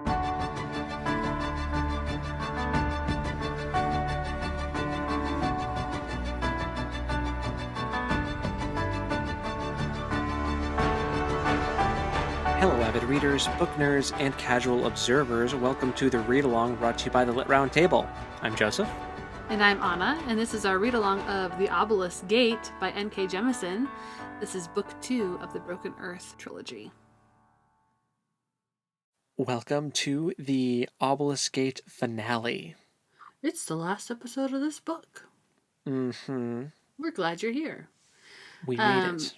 Hello, avid readers, book nerds, and casual observers. Welcome to the read along brought to you by the Lit Round Table. I'm Joseph. And I'm Anna, and this is our read along of The Obelisk Gate by N.K. Jemisin. This is book 2 of the Broken Earth trilogy. Welcome to the Obelisk Gate finale. It's the last episode of this book. Mm-hmm. We're glad you're here. We made it.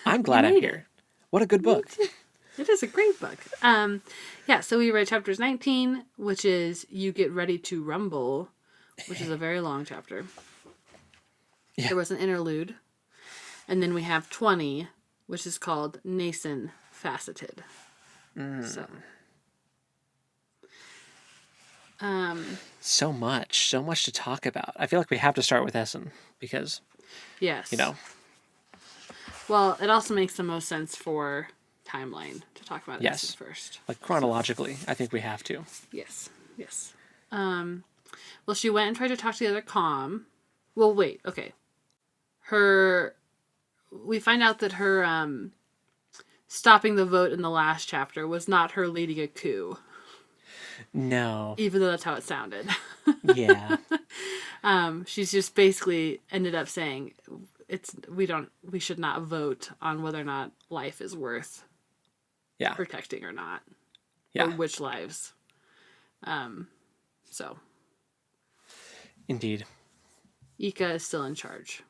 I'm glad I'm here. What a good book. It is a great book. So we read chapters 19, which is You Get Ready to Rumble, which is a very long chapter. Yeah. There was an interlude. And then we have 20, which is called Nascent Faceted. So much to talk about. I feel like we have to start with Essun because, yes, you know. Well, it also makes the most sense for timeline to talk about Essun first. Like chronologically, I think we have to. Yes. Well, she went and tried to talk to the other comm. Well, wait, okay. We find out that her stopping the vote in the last chapter was not her leading a coup. No. Even though that's how it sounded. Yeah. She's just basically ended up saying we should not vote on whether or not life is worth protecting or not. Yeah. Or which lives. So. Indeed. Ika is still in charge.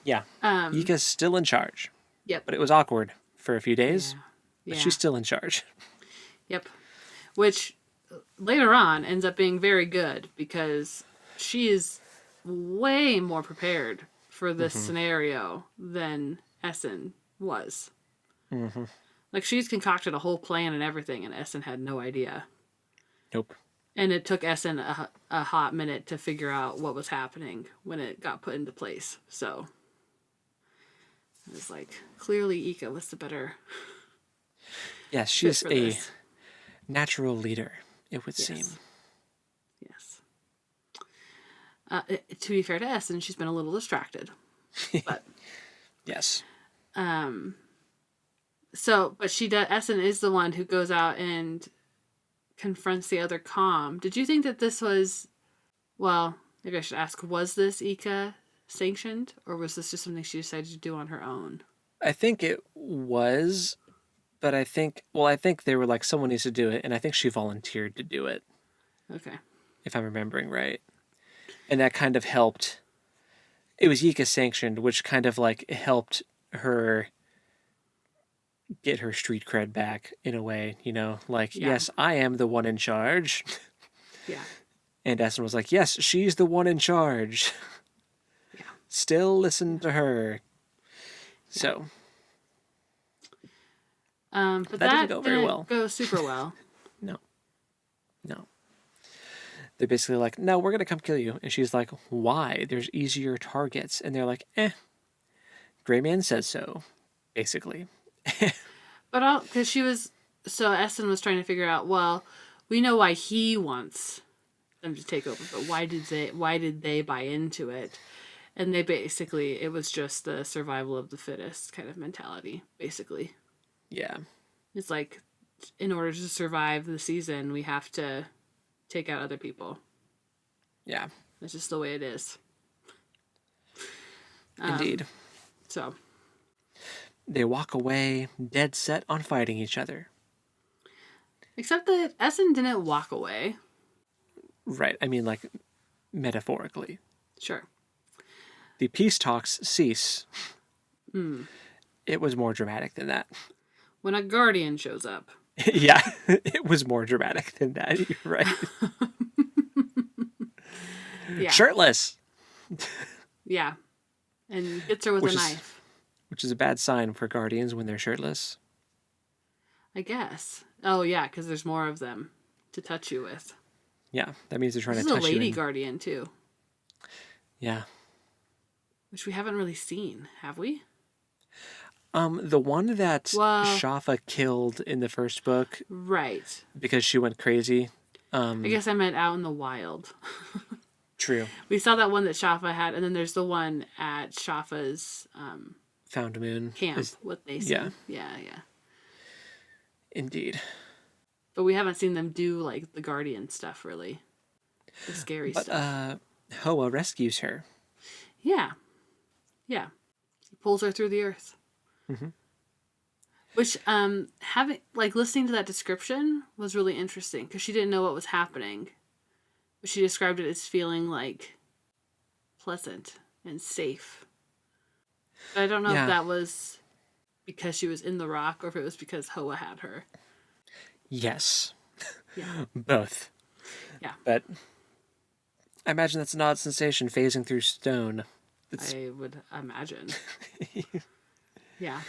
Yeah. Ika's still in charge. Yep. But it was awkward for a few days. Yeah. But she's still in charge. Yep. Which later on ends up being very good because she is way more prepared for this scenario than Essun was. Mm-hmm. Like, she's concocted a whole plan and everything, and Essun had no idea. Nope. And it took Essun a hot minute to figure out what was happening when it got put into place. So it was like, clearly Ika was the better. Yes, she's a natural leader, it would seem. Yes. To be fair to Essun, she's been a little distracted. But yes. Essun is the one who goes out and confronts the other comm. Did you think that this was, well, maybe I should ask, was this Ika sanctioned, or was this just something she decided to do on her own? I think it was, but I think they were like, someone needs to do it, and I think she volunteered to do it. Okay. If I'm remembering right. And that kind of helped. It was Ika sanctioned, which kind of like helped her get her street cred back in a way, yes, I am the one in charge. Yeah. And Essun was like, yes, she's the one in charge. Yeah. Still listen to her. Yeah. So. But that didn't go very well. Go super well. No. They're basically like, no, we're going to come kill you. And she's like, why? There's easier targets. And they're like, Gray Man says so, basically. But because Essun was trying to figure out, well, we know why he wants them to take over, but why did they buy into it? And they basically, it was just the survival of the fittest kind of mentality, basically. Yeah. It's like, in order to survive the season, we have to take out other people. Yeah. That's just the way it is. Indeed. So. They walk away, dead set on fighting each other. Except that Essun didn't walk away. Right. I mean, like, metaphorically. Sure. The peace talks cease. It was more dramatic than that. When a guardian shows up. Yeah, it was more dramatic than that. You're right. Yeah. Shirtless. Yeah. And hits her with a knife. Which is a bad sign for guardians when they're shirtless. I guess. Oh, yeah, because there's more of them to touch you with. Yeah, that means they're trying to touch you. This is a lady guardian, too. Yeah. Which we haven't really seen, have we? The one that Well, Shafa killed in the first book right. because she went crazy. I guess I meant out in the wild. True. We saw that one that Shafa had, and then there's the one at Shafa's Found Moon camp is, with yeah, Essun. Yeah, yeah. indeed. But we haven't seen them do like the Guardian stuff really. The scary But stuff. Hoa rescues her. Yeah. Yeah. He pulls her through the earth. Mm-hmm. Which having like listening to that description was really interesting because she didn't know what was happening. But she described it as feeling like pleasant and safe. But I don't know if Yeah. that was because she was in the rock or if it was because Hoa had her. Yes. Yeah. Both. Yeah. But I imagine that's an odd sensation phasing through stone. It's I would imagine. Yeah.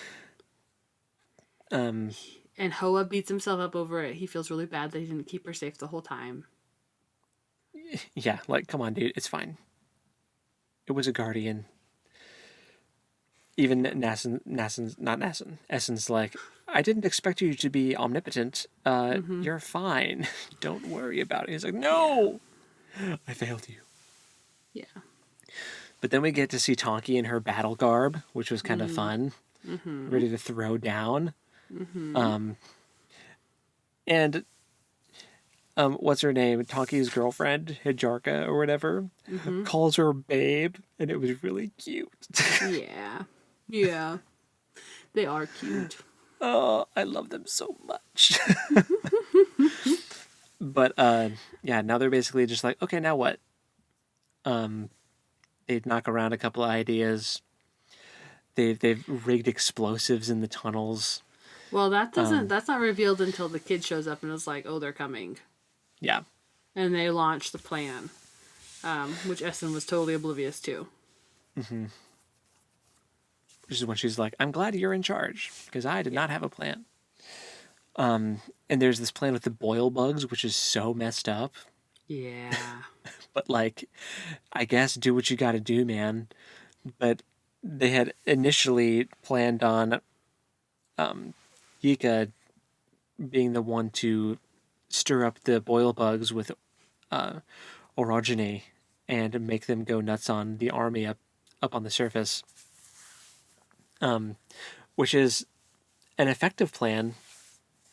um And Hoa beats himself up over it. He feels really bad that he didn't keep her safe the whole time. yeah, like come on, dude, it's fine. It was a guardian. Even Nassen's not Nassen. Essen's like, I didn't expect you to be omnipotent. Mm-hmm. You're fine. Don't worry about it. He's like, Yeah. no, I failed you. Yeah. But then we get to see Tonki in her battle garb, which was kind of fun, Mm-hmm. ready to throw down. Mm-hmm. Um, and what's her name? Tonki's girlfriend, Hijarka or whatever, Mm-hmm. calls her babe, and it was really cute. Yeah. Yeah. They are cute. Oh, I love them so much. But yeah, now they're basically just like, okay, now what? They'd knock around a couple of ideas. They've rigged explosives in the tunnels. Well, that's not revealed until the kid shows up and is like, "Oh, they're coming," Yeah, and they launch the plan, which Essun was totally oblivious to. which is when she's like, I'm glad you're in charge because I did Yeah. not have a plan. And there's this plan with the boil bugs, which is so messed up. Yeah. But like, I guess do what you got to do, man. But they had initially planned on Yika being the one to stir up the boil bugs with orogeny and make them go nuts on the army up on the surface, which is an effective plan,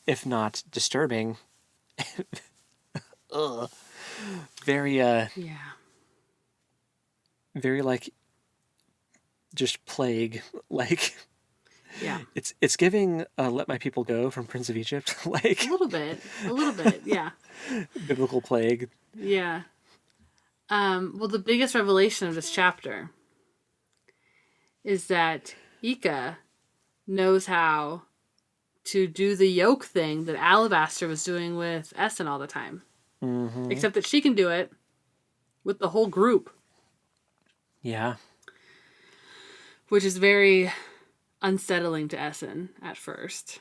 if not disturbing. Ugh. Very Yeah. very like just plague like Yeah. it's giving Let My People Go from Prince of Egypt A like little bit. A little bit. Yeah. biblical plague. Yeah. Well, the biggest revelation of this chapter is that Ika knows how to do the yoke thing that Alabaster was doing with Essun all the time. Mm-hmm. Except that she can do it with the whole group, Yeah. which is very unsettling to Essun at first.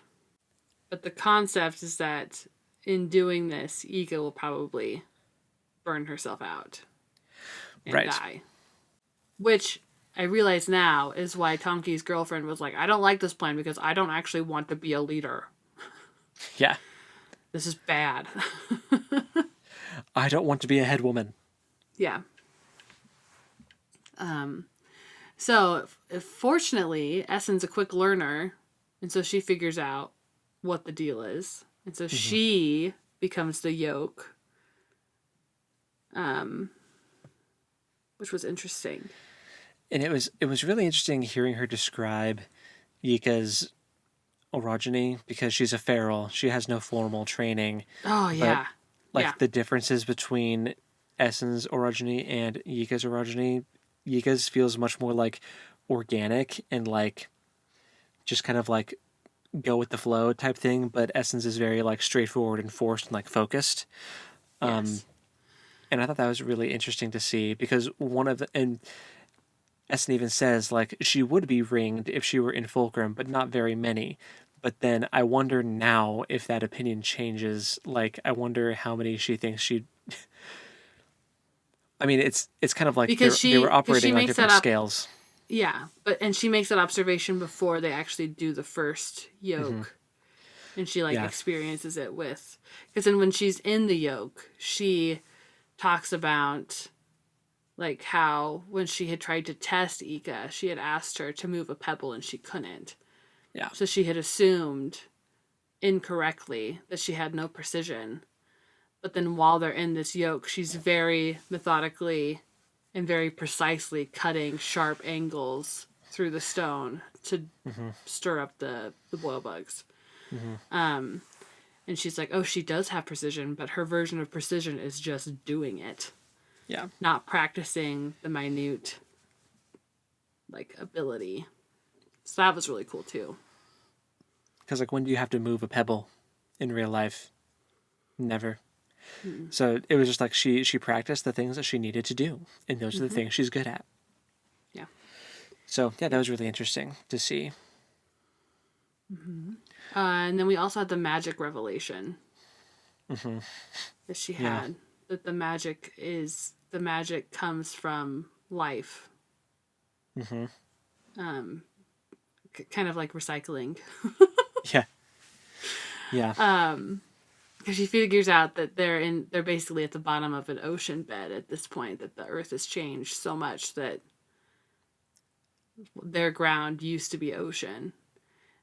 But the concept is that in doing this, Ika will probably burn herself out and Right. die. Which I realize now is why Tonki's girlfriend was like, I don't like this plan because I don't actually want to be a leader. Yeah. This is bad. I don't want to be a head woman. Yeah. So, fortunately, Essen's a quick learner, and so she figures out what the deal is. And so she becomes the yoke, which was interesting. And it was really interesting hearing her describe Yika's orogeny because she's a feral. She has no formal training. Oh, But yeah. like Yeah. the differences between Essen's orogeny and Yika's orogeny, Yika's feels much more like organic and like just kind of like go with the flow type thing, but Essen's is very like straightforward and forced and like focused. Yes. And I thought that was really interesting to see because one of the and Essen even says like she would be ringed if she were in Fulcrum, but not very many. But then I wonder now if that opinion changes. Like I wonder how many she thinks she'd. I mean, it's kind of like they were Because she operating on makes that different up. scales. Yeah, and she makes that observation before they actually do the first yoke, and she like Yeah. experiences it with, because then when she's in the yoke, she talks about like how when she had tried to test Ika, she had asked her to move a pebble and she couldn't. Yeah. So she had assumed incorrectly that she had no precision. But then while they're in this yoke, she's very methodically and very precisely cutting sharp angles through the stone to stir up the boil bugs. And she's like, oh, she does have precision, but her version of precision is just doing it, Yeah. not practicing the minute like ability. So that was really cool too. Because like, when do you have to move a pebble in real life? Never. So it was just like she practiced the things that she needed to do, and those are the things she's good at. Yeah. So yeah, that was really interesting to see. And then we also had the magic revelation that she Yeah. had, that the magic comes from life. Kind of like recycling. Yeah. Yeah. Because she figures out that they're basically at the bottom of an ocean bed at this point, that the earth has changed so much that their ground used to be ocean.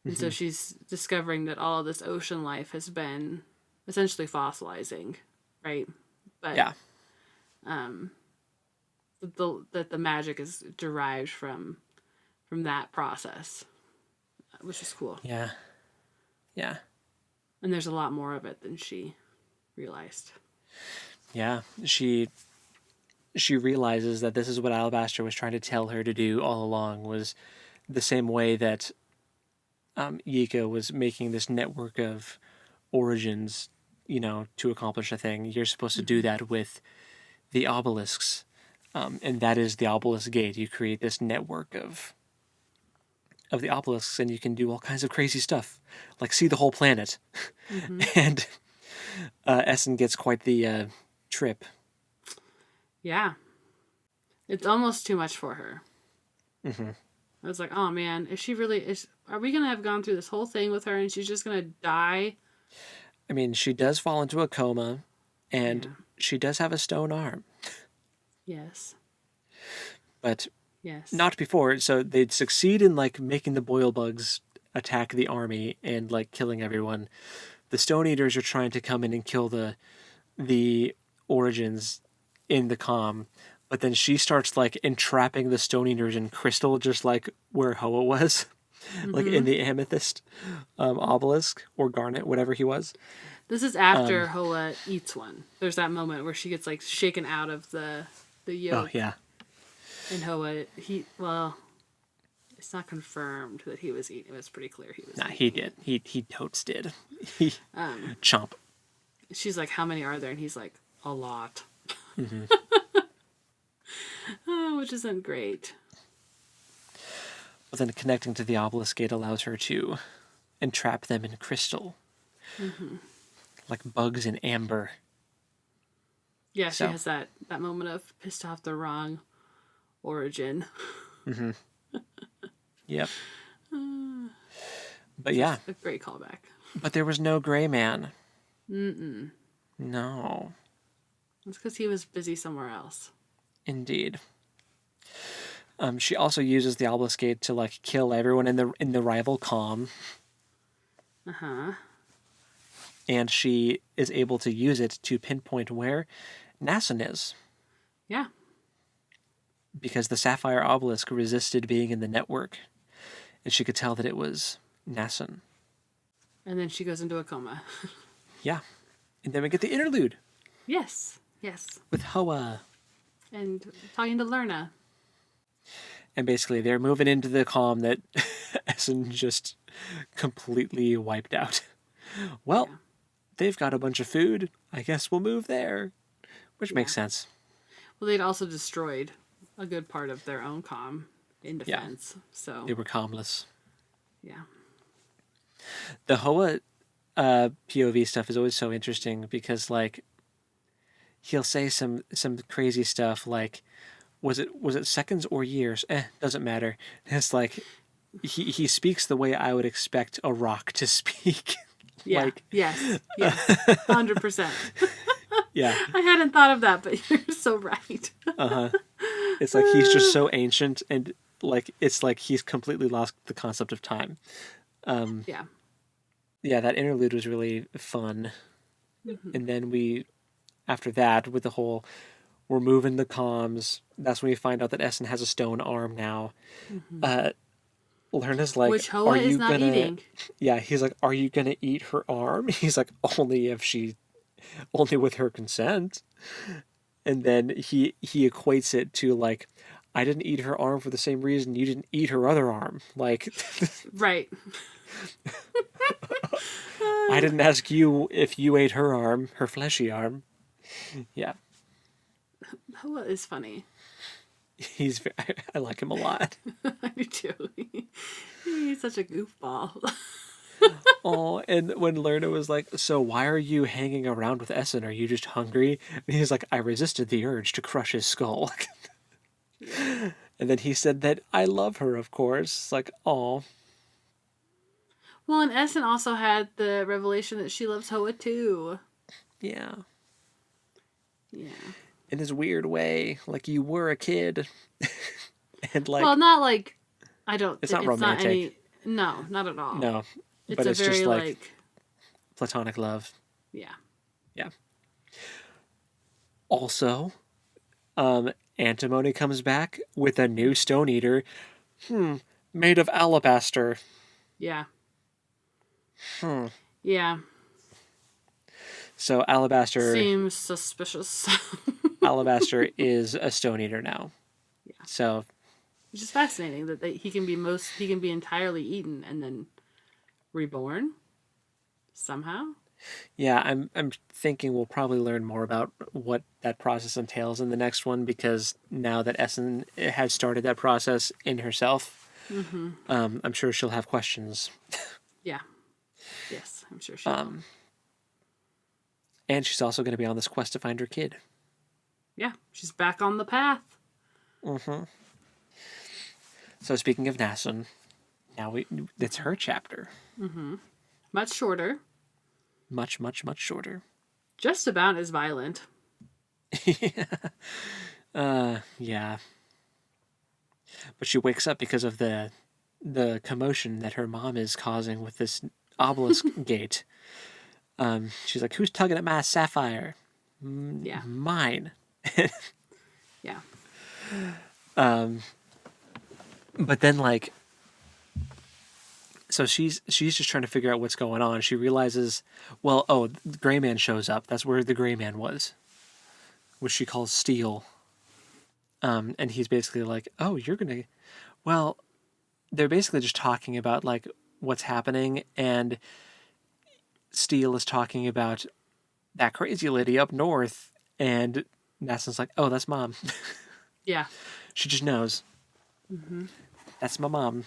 And so she's discovering that all of this ocean life has been essentially fossilizing, right? But Yeah. that the magic is derived from that process, which is cool. Yeah. Yeah. And there's a lot more of it than she realized. Yeah. She realizes that this is what Alabaster was trying to tell her to do all along, was the same way that Yika was making this network of origins, to accomplish a thing. You're supposed to do that with the obelisks, and that is the Obelisk Gate. You create this network of the obelisks, and you can do all kinds of crazy stuff, like see the whole planet. And Essun gets quite the trip. Yeah. It's almost too much for her. I was like, oh man, are we going to have gone through this whole thing with her and she's just going to die? I mean, she does fall into a coma, and Yeah. she does have a stone arm, Yes. but Yes. not before. So they'd succeed in like making the boil bugs attack the army and like killing everyone. The Stone Eaters are trying to come in and kill the origins in the comm, but then she starts like entrapping the Stone Eaters in crystal, just like where Hoa was, like in the amethyst obelisk or garnet, whatever he was. This is after Hoa eats one. There's that moment where she gets like shaken out of the Oh yoke. yeah, And Hoa, it's not confirmed that he was eating. It was pretty clear he was. nah, he did. He totes did. He chomp. She's like, "How many are there?" And he's like, "A lot," which isn't great. But then connecting to the Obelisk Gate allows her to entrap them in crystal, like bugs in amber. Yeah, she So. has that moment of pissed off the wrong origin. Yep. But yeah, A great callback. but there was no gray man. No, It's because he was busy somewhere else. indeed. She also uses the Obelisk Gate to like kill everyone in the rival comm, and she is able to use it to pinpoint where Nassun is, Yeah. because the Sapphire Obelisk resisted being in the network, and she could tell that it was Nassun. And then she goes into a coma. Yeah, and then we get the interlude Yes. Yes. with Hoa. And talking to Lerna. And basically, they're moving into the comm that Essun just completely wiped out. Well, Yeah. they've got a bunch of food. I guess we'll move there. Which makes sense. Well, they'd also destroyed a good part of their own comm in defense. So, They were commless. yeah. The Hoa POV stuff is always so interesting because, like, he'll say some crazy stuff like, was it seconds or years? Doesn't matter. It's like he speaks the way I would expect a rock to speak. Yeah. Like, Yes. Yes. 100%. yeah, I hadn't thought of that, but you're so right. it's like he's just so ancient, and like it's like he's completely lost the concept of time. Yeah. Yeah, that interlude was really fun. Hmm. And then after that, with the whole, we're moving the comms. That's when we find out that Essen has a stone arm now. Hmm. Uh, Lerna's like, Which "Are Hoa is you not gonna?" eating. Yeah, he's like, "Are you gonna eat her arm?" He's like, only with her consent." And then he equates it to like, "I didn't eat her arm for the same reason you didn't eat her other arm." Like, Right. I didn't ask you if you ate her arm, her fleshy arm. Yeah, Hoa is funny. I like him a lot. I do too. He's such a goofball. Oh, and when Lerna was like, "So why are you hanging around with Essen? Are you just hungry?" And he's like, "I resisted the urge to crush his skull." And then he said that, "I love her, of course." It's like, oh, Well, and Essen also had the revelation that she loves Hoa too. yeah. Yeah. In his weird way, like you were a kid. And Well, like, not like I don't. it's not It's not romantic. any. No, not at all. No, It's but a it's just very like like. platonic love. Yeah. Yeah. Also, Antimony comes back with a new Stone Eater, made of alabaster. Yeah. Hmm. Yeah. So Seems suspicious. Alabaster is a Stone Eater now. Yeah. So Which is fascinating that he can be entirely eaten and then reborn somehow. yeah, I'm thinking we'll probably learn more about what that process entails in the next one, because now that Essen has started that process in herself, Mm-hmm. I'm sure she'll have questions. Yeah. Yes, I'm sure she will. And she's also going to be on this quest to find her kid. Yeah, she's back on the path. Mm-hmm. So speaking of Nassun, now it's her chapter. Mm-hmm. Much shorter. Much, much, much shorter. Just about as violent. Yeah. But she wakes up because of the commotion that her mom is causing with this Obelisk Gate. She's like, "Who's tugging at my sapphire?" Yeah. Mine. Yeah. But then like, so she's just trying to figure out what's going on. She realizes, well, oh, the gray man shows up. That's where the gray man was, which she calls Steel. And he's basically like, "Oh, you're gonna," well, they're basically just talking about like what's happening, and Steel is talking about that crazy lady up north, and Nassen's like, "Oh, that's Mom." Yeah. She just knows. Mm-hmm. That's my mom.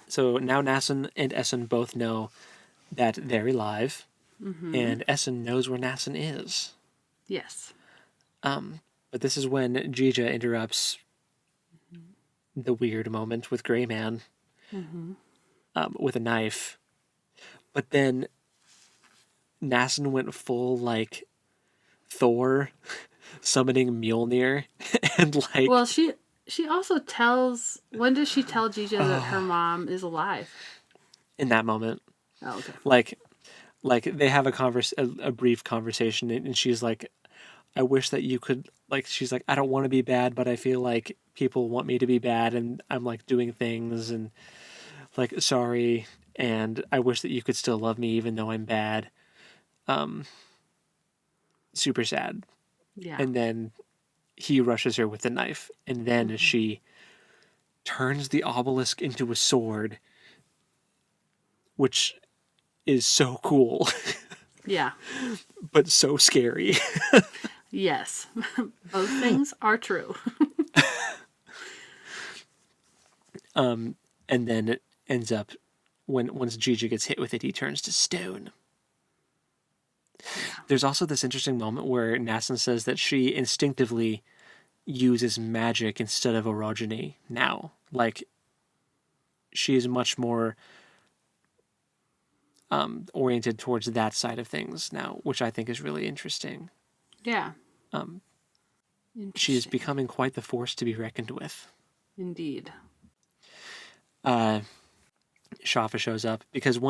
So now Nassen and Essen both know that they're alive, Mm-hmm. and Essen knows where Nassen is. Yes. But this is when Jija interrupts the weird moment with Gray Man Mm-hmm. with a knife. But then Nassen went full like Thor summoning Mjolnir and like, Well, she also tells. When does she tell Gija that her mom is alive? in that moment, Oh, okay. like they have a brief conversation, and she's like, "I wish that you could," like, she's like, "I don't want to be bad, but I feel like people want me to be bad, and I'm like doing things, and like, sorry, and I wish that you could still love me even though I'm bad." Super sad. Yeah. And then he rushes her with the knife, and then Mm-hmm. she turns the obelisk into a sword, which is so cool, Yeah. but so scary. Yes. Both things are true. And then it ends up, once Gigi gets hit with it, he turns to stone. Yeah. There's also this interesting moment where Nassan says that she instinctively uses magic instead of orogeny now. Like, she is much more oriented towards that side of things now, which I think is really interesting. Yeah. She is becoming quite the force to be reckoned with. Indeed. Shafa shows up because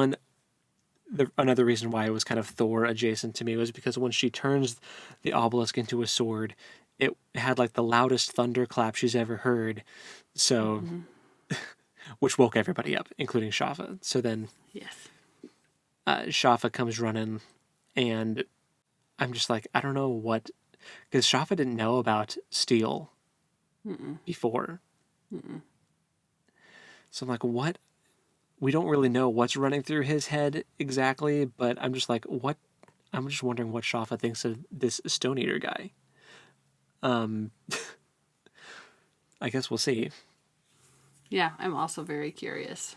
another reason why it was kind of Thor adjacent to me was because when she turns the obelisk into a sword, it had like the loudest thunderclap she's ever heard. So, which woke everybody up, including Shafa. So then, Yes. Shafa comes running, and I'm just like, I don't know what, because Shafa didn't know about steel before. So I'm like, what? We don't really know what's running through his head exactly, but I'm just like, what? I'm just wondering what Shafa thinks of this Stone Eater guy. I guess we'll see. Yeah, I'm also very curious.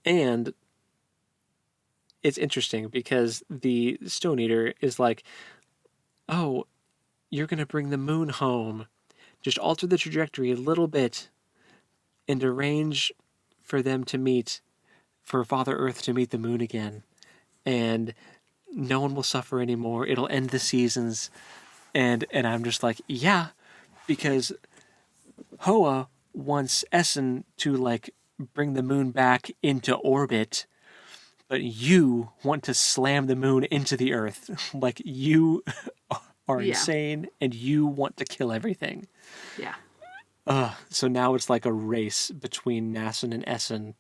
And it's interesting because the Stone Eater is like, oh, you're going to bring the moon home. Just alter the trajectory a little bit and arrange for them to meet, for Father Earth to meet the moon again. And no one will suffer anymore. It'll end the seasons. And I'm just like, yeah, because Hoa wants Essun to like bring the moon back into orbit, but you want to slam the moon into the earth. Like, you are Yeah. insane and you want to kill everything. Yeah. So now it's like a race between Nassun and Essun.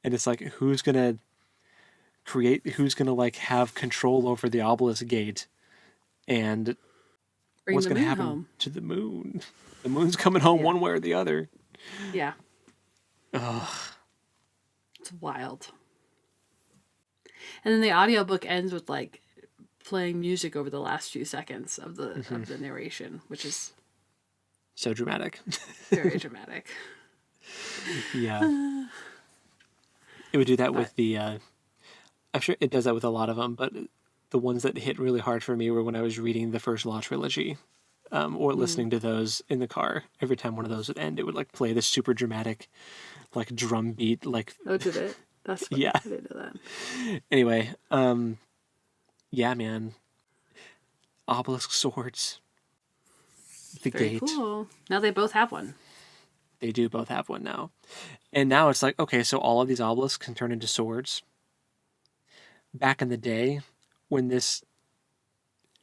And it's like, who's gonna like have control over the Obelisk Gate, and Bring what's the gonna moon happen home. to the moon? The moon's coming home Yeah. one way or the other. Yeah. It's wild. And then the audiobook ends with like playing music over the last few seconds of the narration, which is So dramatic. very dramatic. Yeah. It would do that But with the, I'm sure it does that with a lot of them, but the ones that hit really hard for me were when I was reading the first Law trilogy, or listening to those in the car. Every time one of those would end, it would like play this super dramatic, like drum beat, like, oh, did it? That's funny. yeah. I didn't know that. Anyway, yeah, man. Obelisk swords. The Very gate. cool. Now they both have one. They do both have one now. And now it's like, okay, so all of these obelisks can turn into swords. Back in the day, when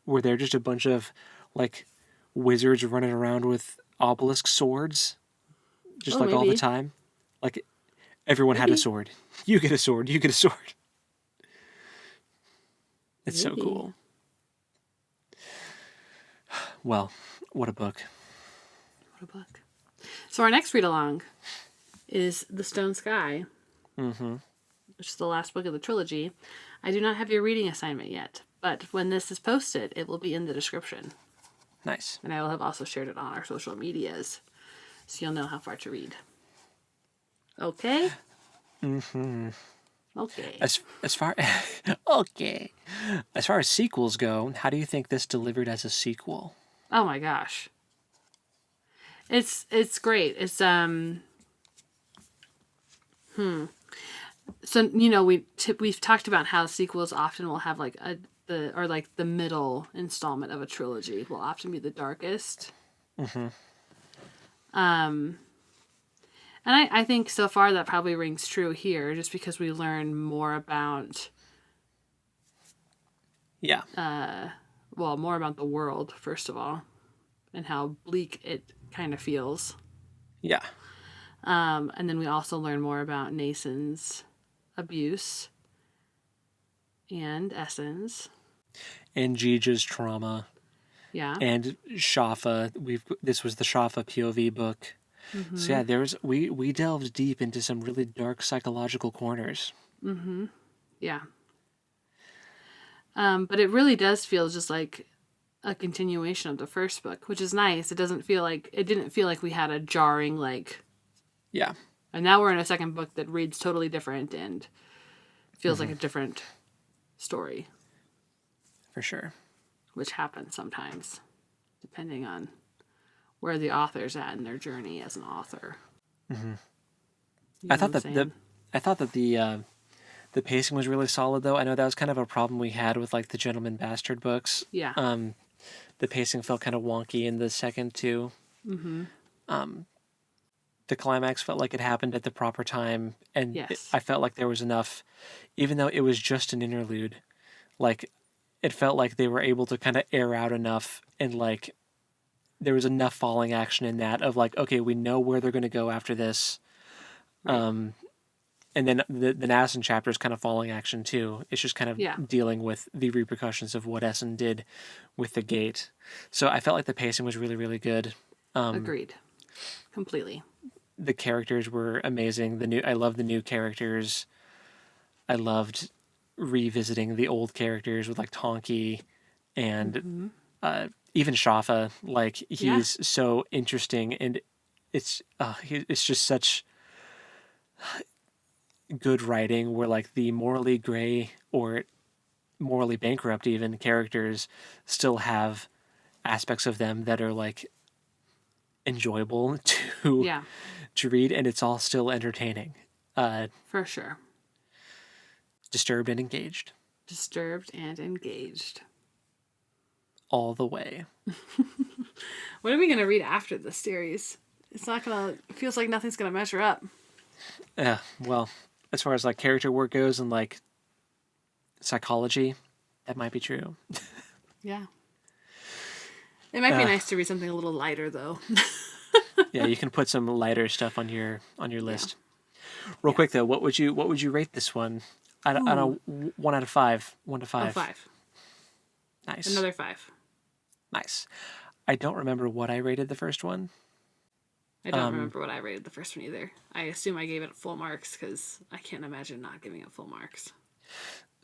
were there just a bunch of like wizards running around with obelisk swords, just Oh, like all the maybe. time? Like, everyone had a Maybe. sword. You get a sword. You get a sword. It's so Maybe. cool. Well, what a book. What a book. So our next read along is The Stone Sky, which is the last book of the trilogy. I do not have your reading assignment yet, but when this is posted, it will be in the description. Nice. And I will have also shared it on our social medias, so you'll know how far to read. Okay? Okay. As far okay, as far as sequels go, how do you think this delivered as a sequel? Oh my gosh. It's great. It's So we've talked about how sequels often will have like the middle installment of a trilogy will often be the darkest. And I think so far that probably rings true here, just because we learn more about Yeah. more about the world first of all, and how bleak it kind of feels. Yeah. And then we also learn more about Nason's abuse and Essun's. And Gija's trauma. Yeah. And Shafa. This was the Shafa POV book. So yeah, we delved deep into some really dark psychological corners. Yeah. But it really does feel just like a continuation of the first book, which is nice. It didn't feel like we had a jarring like. Yeah. And now we're in a second book that reads totally different and feels like a different story. For sure. which happens sometimes, depending on where the author's at in their journey as an author. Mm-hmm. You know I thought what I'm saying? I thought that the pacing was really solid, though. I know that was kind of a problem we had with like the Gentleman Bastard books. Yeah. The pacing felt kind of wonky in the second two. Mm-hmm. The climax felt like it happened at the proper time, and Yes. I felt like there was enough, even though it was just an interlude. Like, it felt like they were able to kind of air out enough, and like there was enough falling action in that of like, okay, we know where they're going to go after this. Right. And then the Essun chapter is kind of falling action too. It's just kind Yeah. of dealing with the repercussions of what Essun did with the gate. So I felt like the pacing was really, really good. Agreed. Completely. The characters were amazing. I love the new characters. I loved revisiting the old characters with like Tonki and Mm-hmm. even Shafa. Like Yeah. he's so interesting, and it's just such good writing where like the morally gray or morally bankrupt even characters still have aspects of them that are like enjoyable Yeah. to read, and it's all still entertaining. For sure. Disturbed and engaged Disturbed and engaged. all the way. What are we going to read after this series? It's not going to... It feels like nothing's going to measure up. Yeah, well, as far as like character work goes and like psychology, that might be true. Yeah. It might be nice to read something a little lighter, though. Yeah, you can put some lighter stuff on your list. Real quick though, what would you rate this one? On a 1 out of 5. 1 to 5. A 5. Nice. Another 5. Nice. I don't remember what I rated the first one. I don't remember what I rated the first one either. I assume I gave it full marks because I can't imagine not giving it full marks.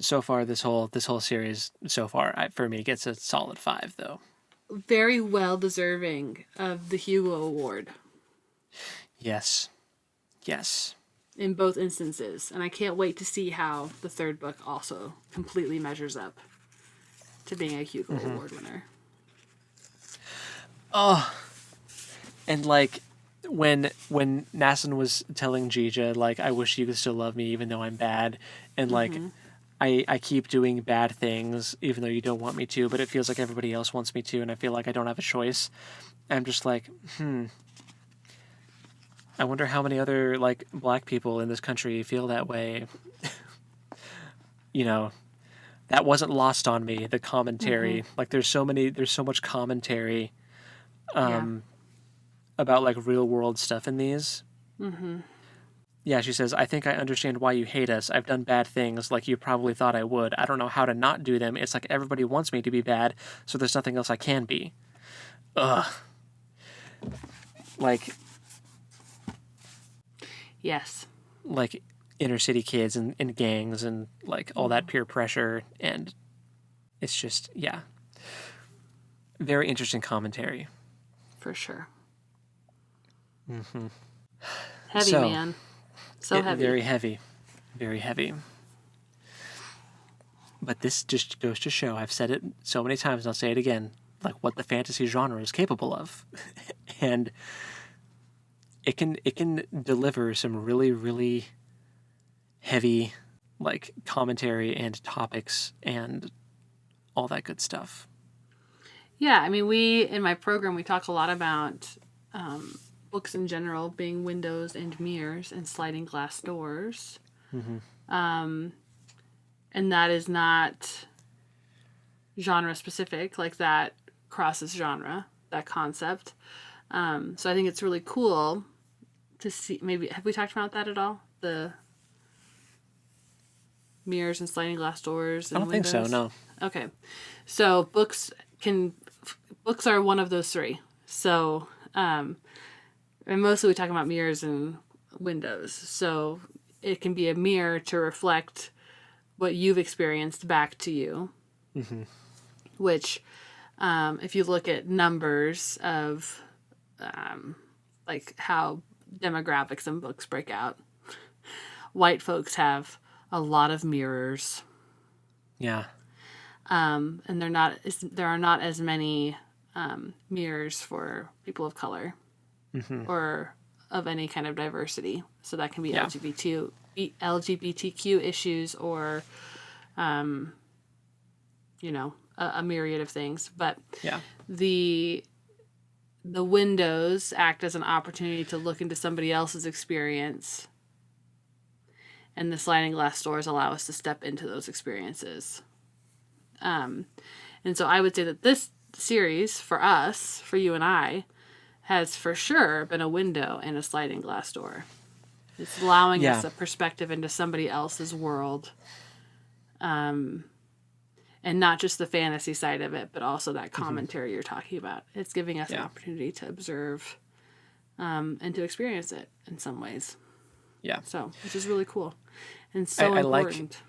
So far, this whole series so far for me gets a solid 5 though. Very well deserving of the Hugo Award. Yes. Yes. In both instances. And I can't wait to see how the third book also completely measures up to being a Hugo Award winner. Oh, and like when Nassan was telling Jija like, I wish you could still love me even though I'm bad, and like I keep doing bad things even though you don't want me to, but it feels like everybody else wants me to, and I feel like I don't have a choice. I'm just like, I wonder how many other like black people in this country feel that way. You know, that wasn't lost on me. The commentary, like there's so much commentary about like real world stuff in these. Yeah, she says, I think I understand why you hate us. I've done bad things like you probably thought I would. I don't know how to not do them. It's like everybody wants me to be bad, so there's nothing else I can be. Ugh. Like Yes. like inner city kids and gangs and like all that peer pressure, and it's just very interesting commentary. For sure. Heavy, So, man. So heavy. Very heavy. Very heavy. But this just goes to show, I've said it so many times and I'll say it again, like what the fantasy genre is capable of. And it can deliver some really, really heavy like commentary and topics and all that good stuff. Yeah, I mean, in my program, we talk a lot about books in general being windows and mirrors and sliding glass doors. And that is not genre specific, like that crosses genre, that concept. So I think it's really cool to see, maybe, have we talked about that at all? The mirrors and sliding glass doors and I don't think so, no. Okay. So books are one of those three. So, and mostly we talk about mirrors and windows. So it can be a mirror to reflect what you've experienced back to you. Which, if you look at numbers of, like how demographics in books break out, white folks have a lot of mirrors. Yeah. And there are not as many mirrors for people of color or of any kind of diversity. So that can be Yeah. LGBTQ issues or, a myriad of things. But Yeah. the windows act as an opportunity to look into somebody else's experience, and the sliding glass doors allow us to step into those experiences. And so I would say that this series, for us, for you and I, has for sure been a window and a sliding glass door. It's allowing us a perspective into somebody else's world. And not just the fantasy side of it, but also that commentary you're talking about. It's giving us an opportunity to observe and to experience it in some ways. Yeah. So, which is really cool and so important.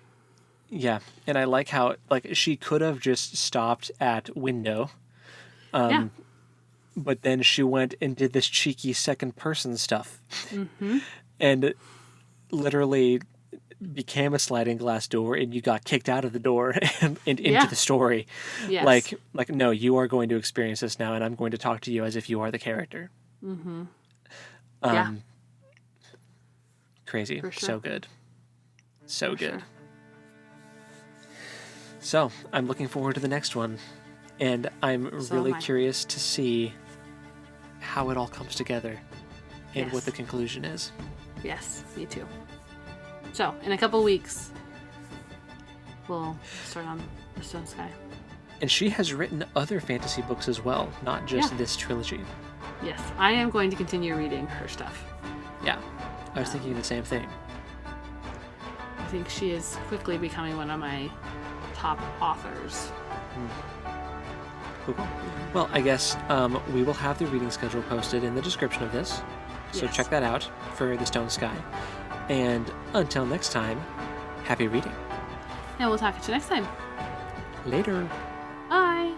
And I like how she could have just stopped at window, but then she went and did this cheeky second person stuff, and literally became a sliding glass door, and you got kicked out of the door and into the story. Yes. Like no, you are going to experience this now, and I'm going to talk to you as if you are the character. Crazy. For sure. So good. So For good. sure. So I'm looking forward to the next one, and I'm really am I. curious to see how it all comes together and what Yes. the conclusion is. Yes, me too. So, in a couple weeks, we'll start on The Stone Sky. And she has written other fantasy books as well, not just Yeah. this trilogy. Yes, I am going to continue reading her stuff. Yeah, I was thinking the same thing. I think she is quickly becoming one of my top authors. Cool. Well, I guess we will have the reading schedule posted in the description of this, so Yes. check that out for The Stone Sky. And until next time, happy reading. And we'll talk to you next time. Later. Bye!